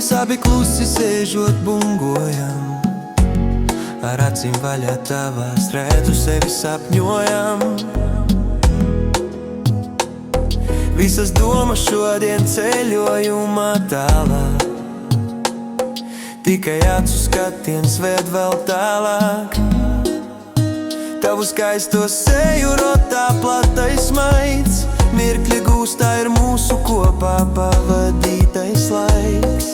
Mēs abi klusi sēžot bungojam, ar acīm vaļā tavās redzu sevi sapņojam. Visas domas šodien ceļojumā tālāk, tikai acu skatiens ved vēl tālāk. Tavu skaisto seju rotā platais maids, mirkļa gūstā ir mūsu kopā pavadītais laiks.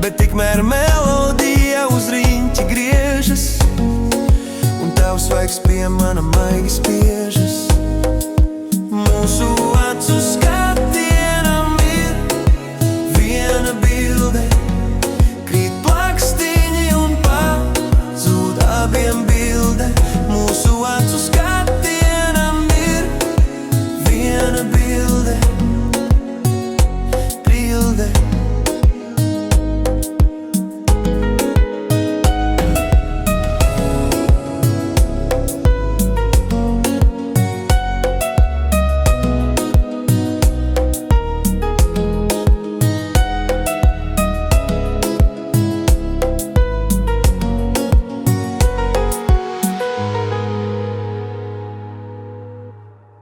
Bet tikmēr melodija uz riņķi griežas, un tavs vaigs pie mana maigi spiežas. Mūsu